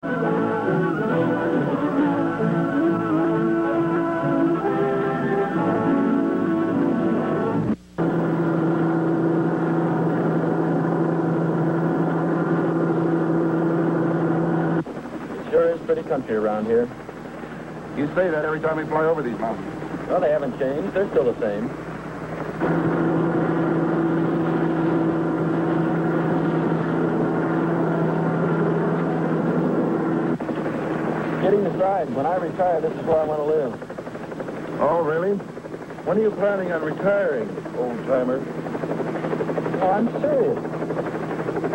Sure is pretty country around here. You say that every time we fly over these mountains. Well, they haven't changed. They're still the same. Getting the stride. When I retire, this is where I want to live. Oh, really? When are you planning on retiring, old-timer? Oh, I'm serious.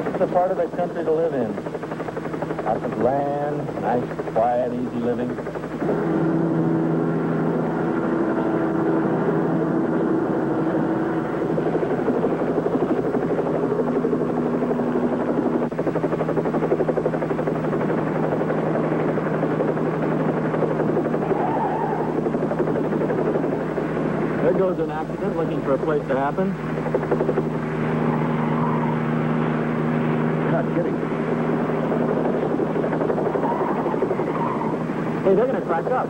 It's a part of the country to live in. Lots of land, nice, quiet, easy living. There goes an accident looking for a place to happen. You're not kidding. Hey, they're going to crack up.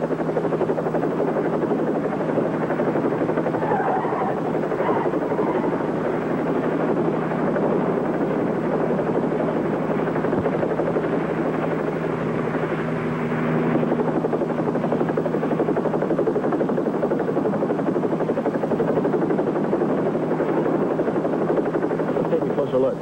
Let's take a closer look.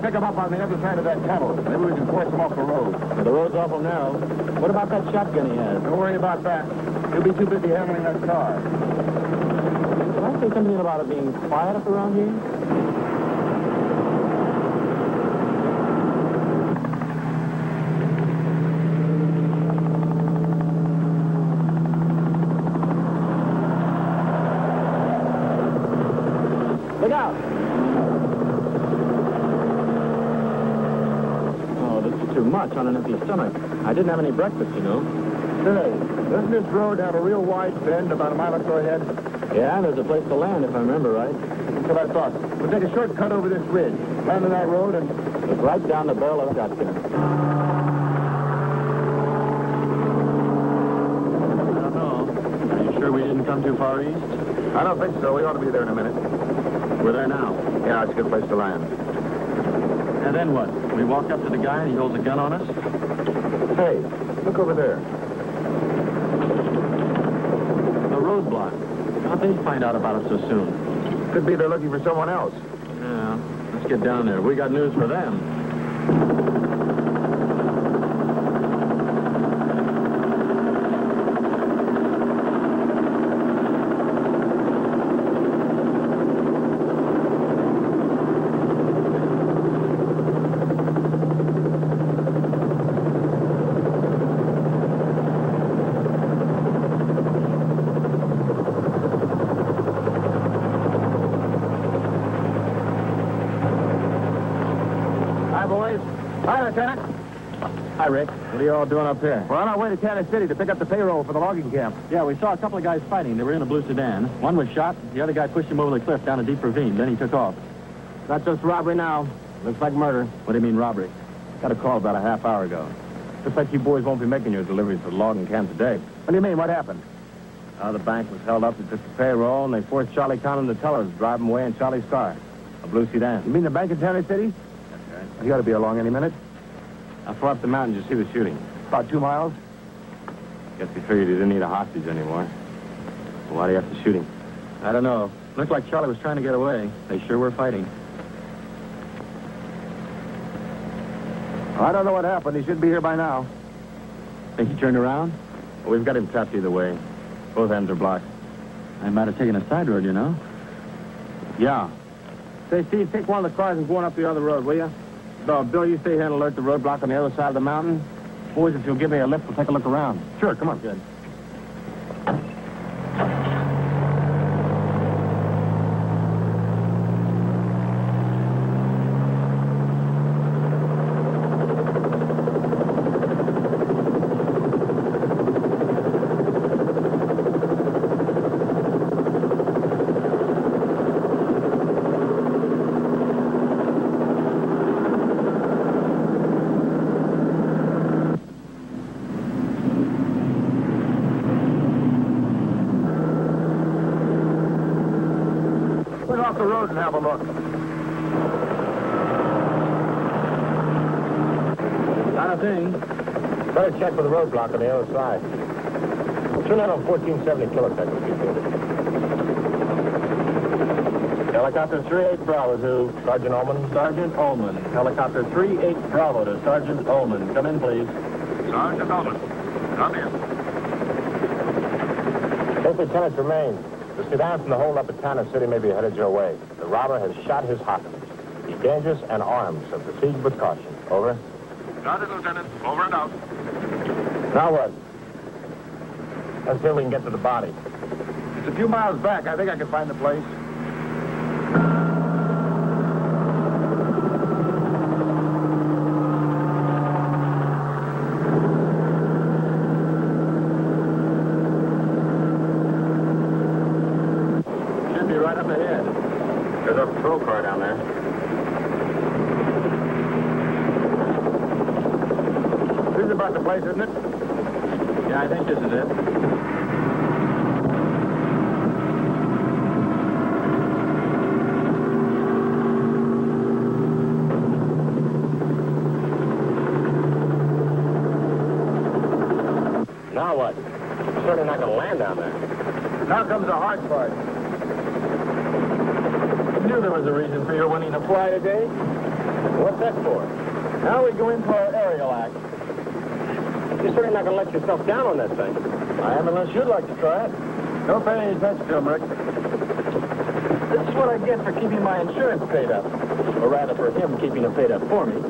Pick them up on the other side of that tunnel. Maybe we can force them off the road. Now, the road's awful narrow. What about that shotgun he has? Don't worry about that. He'll be too busy handling that car. Did I say something about it being quiet up around here? Look out! Too much on an empty stomach. I didn't have any breakfast, you know. Say, doesn't this road have a real wide bend about a mile or so ahead? Yeah, there's a place to land, if I remember right. That's what I thought. We'll take a shortcut over this ridge, land on that road, and... Look right down the barrel of a shotgun. I don't know. Are you sure we didn't come too far east? I don't think so. We ought to be there in a minute. We're there now. Yeah, it's a good place to land. And then what? We walk up to the guy and he holds a gun on us? Hey, look over there. A roadblock. How'd they find out about us so soon? Could be they're looking for someone else. Yeah, let's get down there. We got news for them. Hi, Lieutenant. Hi, Rick. What are you all doing up here? We're on our way to Kansas City to pick up the payroll for the logging camp. Yeah, we saw a couple of guys fighting. They were in a blue sedan. One was shot. The other guy pushed him over the cliff down a deep ravine. Then he took off. Not just robbery now. Looks like murder. What do you mean, robbery? Got a call about a half hour ago. Looks like you boys won't be making your deliveries for the logging camp today. What do you mean? What happened? The bank was held up to took the payroll, and they forced Charlie Conlon to tell us to drive him away in Charlie's car. A blue sedan. You mean the bank in Kansas City? That's right. You got to be along any minute. How far up the mountain did you see the shooting? About 2 miles. Guess he figured he didn't need a hostage anymore. Why do you have to shoot him? I don't know. Looked like Charlie was trying to get away. They sure were fighting. I don't know what happened. He should be here by now. Think he turned around? Well, we've got him trapped either way. Both ends are blocked. I might have taken a side road, you know. Yeah. Say, Steve, take one of the cars and go on up the other road, will you? No, Bill, you stay here and alert the roadblock on the other side of the mountain. Boys, if you'll give me a lift, we'll take a look around. Sure, come on. Good. Off the road and have a look. Not a thing. Better check for the roadblock on the other side. Tune out on 1470 kiloseconds, people. Helicopter 38 Bravo to Sergeant Ullman. Sergeant Ullman. Helicopter 38 Bravo to Sergeant Ullman. Come in, please. Sergeant Ullman, come in. Take Lieutenant Tremaine. The sedan from the hold-up at Tanner City may be headed your way. The robber has shot his hostage. Be dangerous and armed, so proceed with caution. Over. Got it, Lieutenant. Over and out. Now what? Let's see if we can get to the body. It's a few miles back. I think I can find the place. Should be right up ahead. There's our patrol car down there. This is about the place, isn't it? Yeah, I think this is it. Now what? We're certainly not going to land down there. Now comes the hard part. I knew there was a reason for your wanting to fly today. What's that for? Now we go in for our aerial act. You're certainly not going to let yourself down on that thing. I am, unless you'd like to try it. Don't pay any attention to him, Rick. This is what I get for keeping my insurance paid up. Or rather, for him keeping it paid up for me.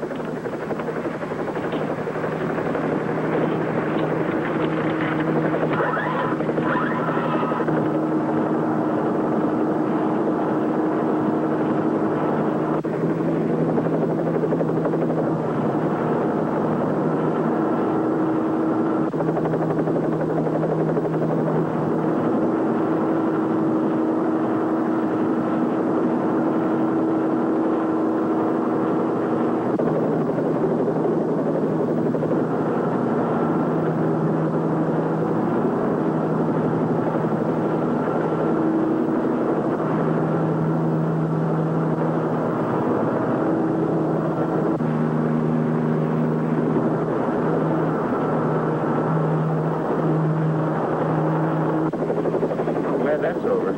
That's over.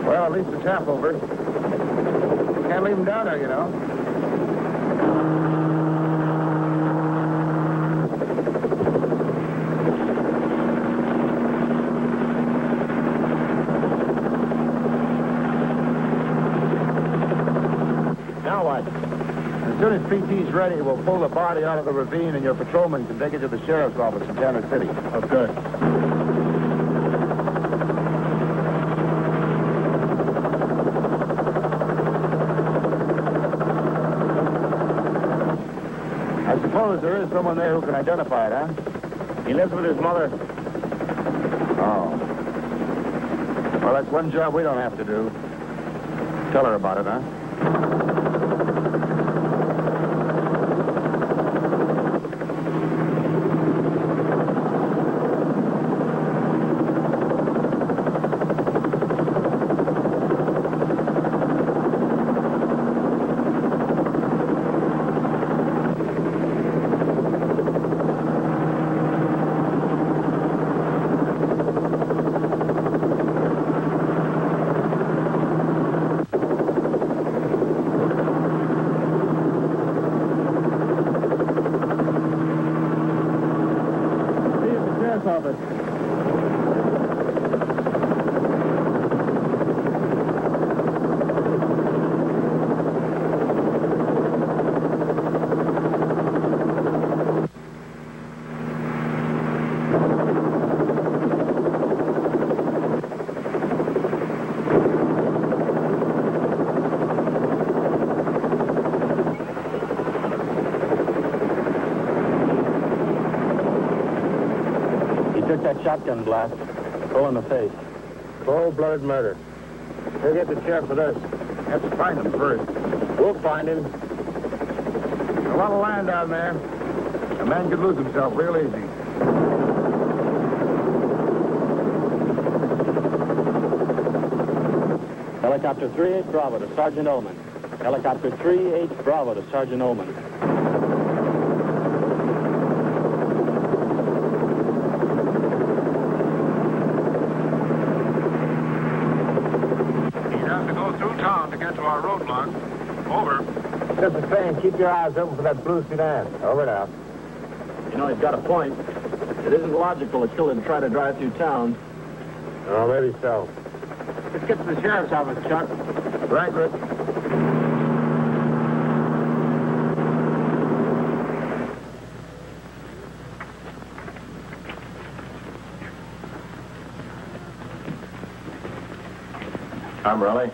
Well, at least it's half over. Can't leave him down there, you know. Now what? As soon as PT's ready, we'll pull the body out of the ravine and your patrolman can take it to the sheriff's office in Tanner City. Oh, good. I suppose there is someone there who can identify it, huh? He lives with his mother. Oh. Well, that's one job we don't have to do. Tell her about it, huh? Automatic shotgun blast. Full in the face. Cold-blooded murder. We'll get the sheriff for this. Have to find him first. We'll find him. A lot of land down there. A man could lose himself real easy. Helicopter 38 Bravo to Sergeant Ullman. Helicopter 38 Bravo to Sergeant Ullman. He'd have to go through town to get to our roadblock. Over. Just the same, keep your eyes open for that blue sedan. Over and out. You know, he's got a point. It isn't logical to kill and try to drive through town. Oh, maybe so. Let's get to the sheriff's office, Chuck. Right, Rick. I'm Raleigh.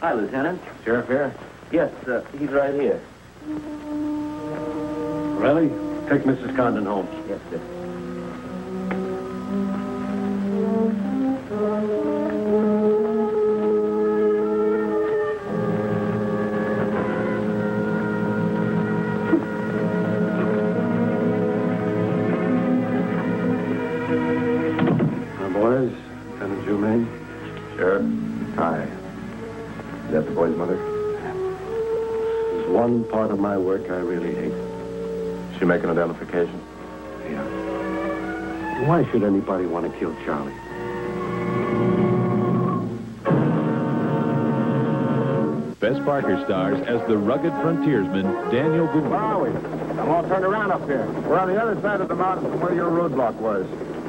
Hi, Lieutenant. Sheriff here? Yes, he's right here. Raleigh, take Mrs. Condon home. Yes, sir. Now, boys, Lieutenant Jumaine. Sheriff. Hi. Is that the boy's mother? There's one part of my work I really hate. She make an identification? Yeah. Why should anybody want to kill Charlie? Bess Parker stars as the rugged frontiersman Daniel Where Boone. are we? I'm all turned around up here. We're on the other side of the mountain from where your roadblock was.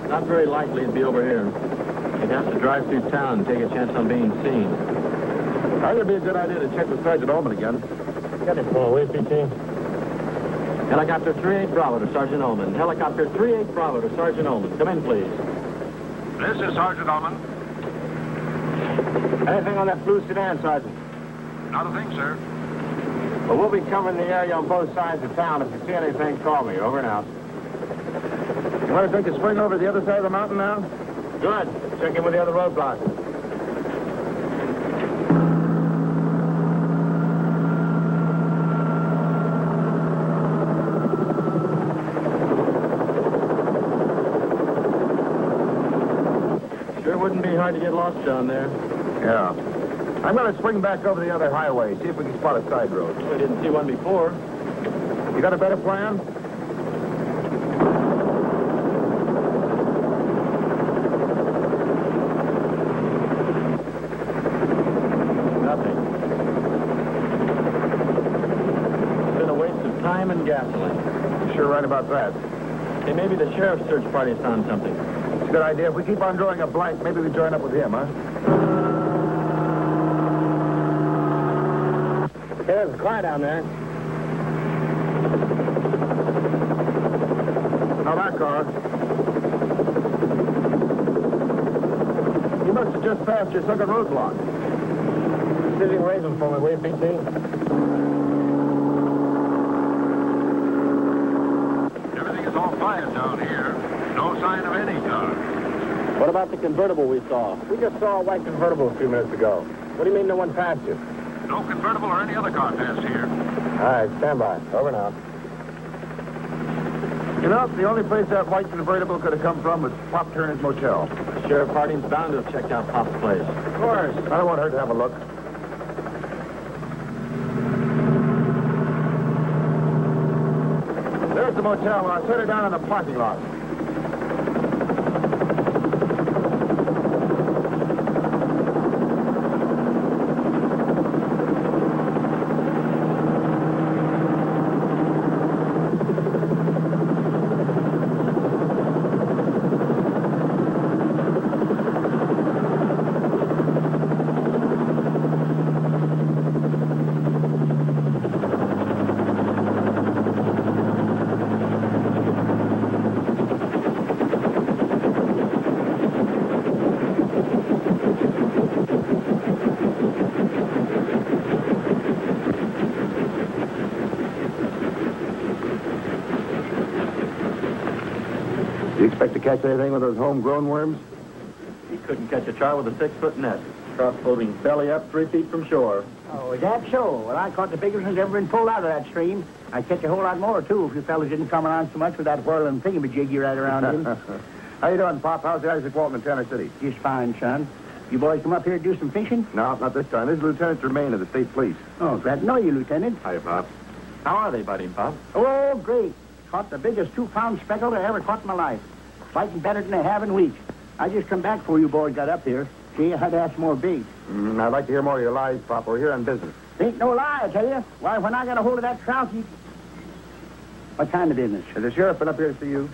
Not very likely it'd be over here. You'd have to drive through town and take a chance on being seen. I think it'd be a good idea to check with Sergeant Ullman again. Get him pull away, PT. Helicopter 38 Bravo to Sergeant Ullman. Helicopter 38 Bravo to Sergeant Ullman. Come in, please. This is Sergeant Ullman. Anything on that blue sedan, Sergeant? Not a thing, sir. Well, we'll be covering the area on both sides of town. If you see anything, call me. Over and out. You want to take a swing over to the other side of the mountain now? Good. Check in with the other roadblocks. Sure wouldn't be hard to get lost down there. Yeah. I'm going to swing back over the other highway, see if we can spot a side road. We didn't see one before. You got a better plan? Nothing. It's been a waste of time and gasoline. You're sure right about that. Hey, maybe the sheriff's search party found something. It's a good idea. If we keep on drawing a blank, maybe we join up with him, huh? Yeah, it's quiet down there. Now that car. You must have just passed your second roadblock. Sitting raising for me, way, PT. Everything is all quiet down here. No sign of any car. What about the convertible we saw? We just saw a white convertible a few minutes ago. What do you mean no one passed you? No convertible or any other car passed here. All right, stand by. Over and out. You know, the only place that white convertible could have come from was Pop Turner's Motel. The sheriff party's bound to have checked out Pop's place. Of course. I don't want her to have a look. There's the motel. I'll set her down in the parking lot. You catch anything with those homegrown worms? He couldn't catch a char with a 6-foot net. Trout floating belly up 3 feet from shore. Oh, is that so? Well, I caught the biggest ones ever been pulled out of that stream. I'd catch a whole lot more, too, if you fellas didn't come around so much with that whirling thingamajig you ride around in. How you doing, Pop? How's the Isaac Walton in Tanner City? Just fine, son. You boys come up here to do some fishing? No, not this time. This is Lieutenant Germain of the State Police. Oh, glad to know you, Lieutenant. Hiya, Pop. How are they, buddy, Pop? Oh, great. Caught the biggest 2-pound speckled I ever caught in my life. Fighting better than they have in weeks. I just come back before you boys got up here. See, I had to ask more bait. I'd like to hear more of your lies, Pop. We're here on business. Ain't no lie, I tell you. Why, when I got a hold of that trout, he... What kind of business? Has the sheriff been up here to see you?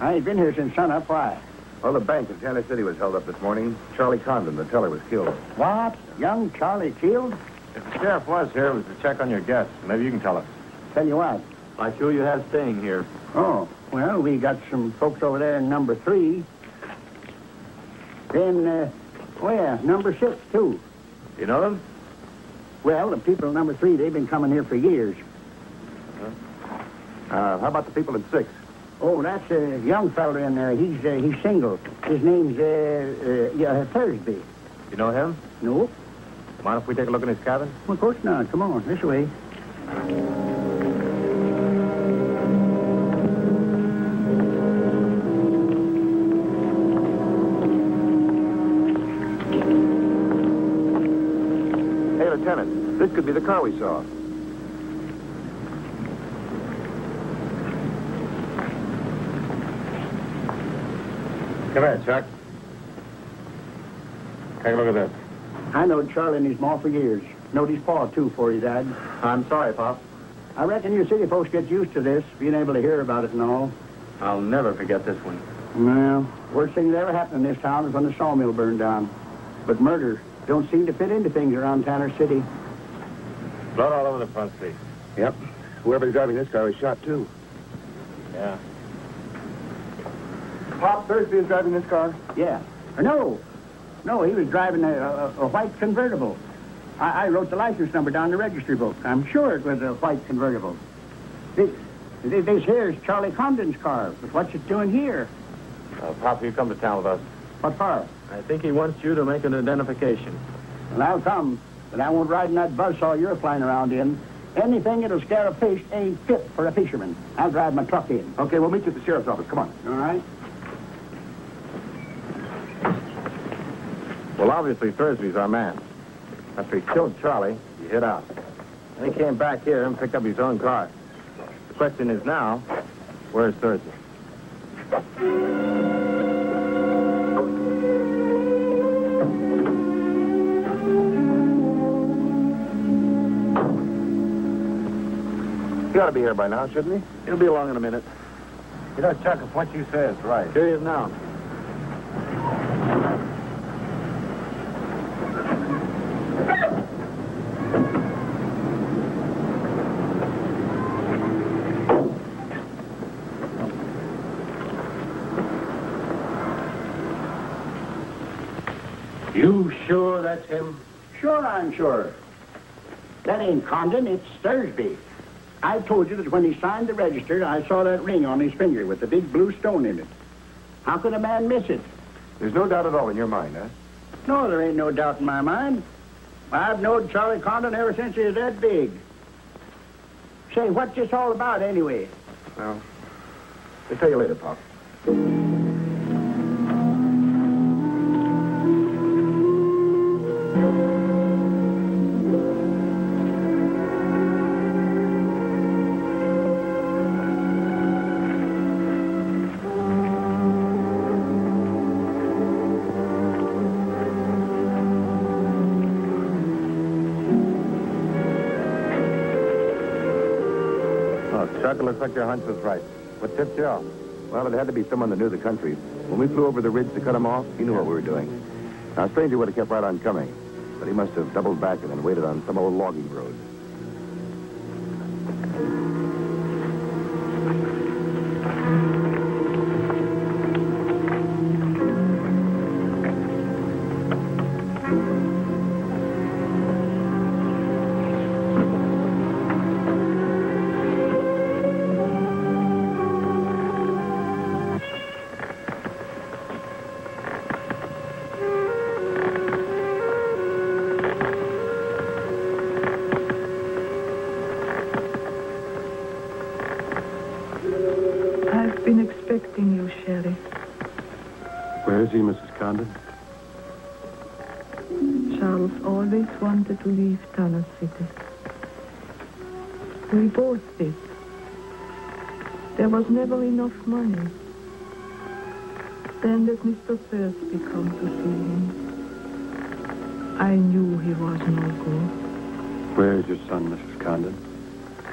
I ain't been here since sunup. Why? Well, the bank in Tanner City was held up this morning. Charlie Condon, the teller, was killed. What? Young Charlie killed? If the sheriff was here, it was to check on your guests. Maybe you can tell us. Tell you what. Like who you have staying here? Oh, well, we got some folks over there in number 3. Then, number 6, too. You know them? Well, the people in number 3, they've been coming here for years. How about the people in 6? Oh, that's a young fella in there. He's single. His name's, Thursby. You know him? No? Mind if we take a look in his cabin? Well, of course not. Come on, this way. Hey, Lieutenant, this could be the car we saw. Come here, Chuck. Take a look at this. I knowed Charlie and his ma for years. Knowed his pa, too, before he died. I'm sorry, Pop. I reckon you city folks get used to this, being able to hear about it and all. I'll never forget this one. Well, worst thing that ever happened in this town is when the sawmill burned down. But murder don't seem to fit into things around Tanner City. Blood all over the front seat. Yep. Whoever's driving this car was shot, too. Yeah. Pop, Thursby is driving this car? Yeah. No, he was driving a white convertible. I wrote the license number down in the registry book. I'm sure it was a white convertible. This here's Charlie Condon's car. But what's it doing here? Pop, you come to town with us. What for? I think he wants you to make an identification. Well, I'll come, but I won't ride in that buzzsaw you're flying around in. Anything that'll scare a fish ain't fit for a fisherman. I'll drive my truck in. Okay, we'll meet you at the sheriff's office. Come on. All right? Well, obviously, Thursby's our man. After he killed Charlie, he hid out. Then he came back here and picked up his own car. The question is now, where's Thursby? He ought to be here by now, shouldn't he? He'll be along in a minute. You know, Chuck, if what you say is right. Here he is now. You sure that's him? Sure, I'm sure. That ain't Condon, it's Thursby. I told you that when he signed the register, I saw that ring on his finger with the big blue stone in it. How could a man miss it? There's no doubt at all in your mind, huh? No, there ain't no doubt in my mind. I've known Charlie Condon ever since he was that big. Say, what's this all about, anyway? Well, I'll tell you later, Pop. Chuck, it looks like your hunch was right. What tipped you off? Well, it had to be someone that knew the country. When we flew over the ridge to cut him off, he knew what we were doing. Now, a stranger would have kept right on coming, but he must have doubled back and then waited on some old logging road. expecting you, Sheriff. Where is he, Mrs. Condon? Charles always wanted to leave Tanner City. We both did. There was never enough money. Then did Mr. Thursby come to see him. I knew he was no good. Where is your son, Mrs. Condon?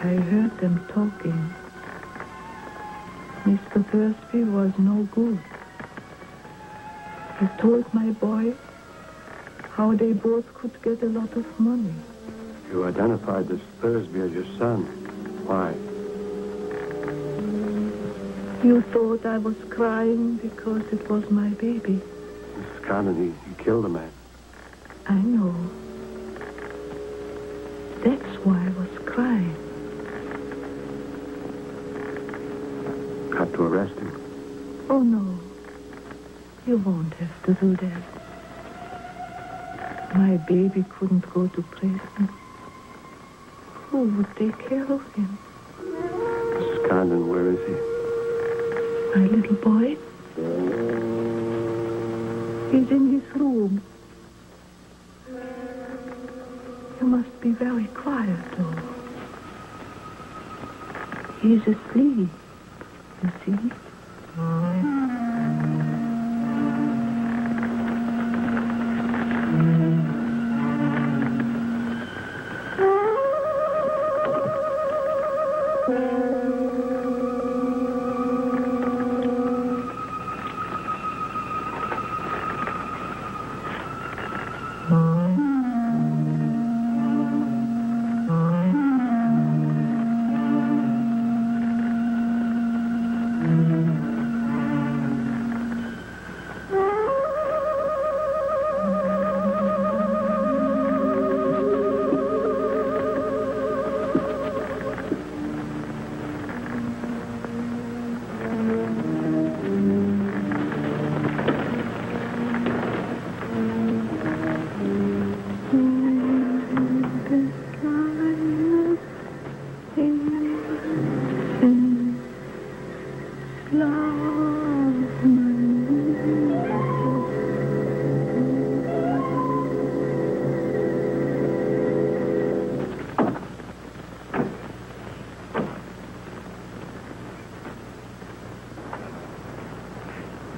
I heard them talking. Mr. Thursby was no good. He told my boy how they both could get a lot of money. You identified this Thursby as your son. Why? You thought I was crying because it was my baby. Mrs. Condon, he killed a man. I know. That's why I was crying. Got to arrest him. Oh, no. You won't have to do that. My baby couldn't go to prison. Who would take care of him? Mrs. Condon, where is he? My little boy? He's in his room. You must be very quiet, though. He's asleep, you see?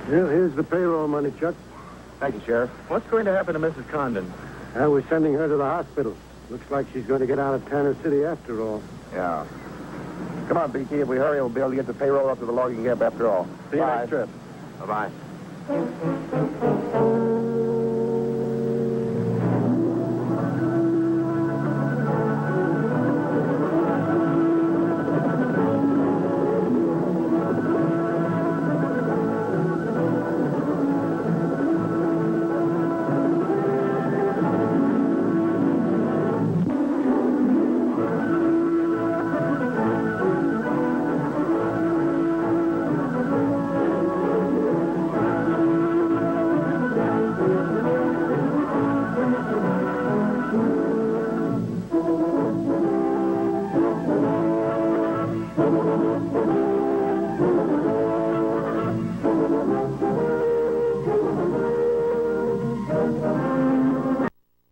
Well, here's the payroll money, Chuck. Thank you, Sheriff. What's going to happen to Mrs. Condon? We're sending her to the hospital. Looks like she's going to get out of Tanner City after all. Yeah. Come on, BT. If we hurry, we'll be able to get the payroll up to the logging camp after all. See you next trip. Bye-bye.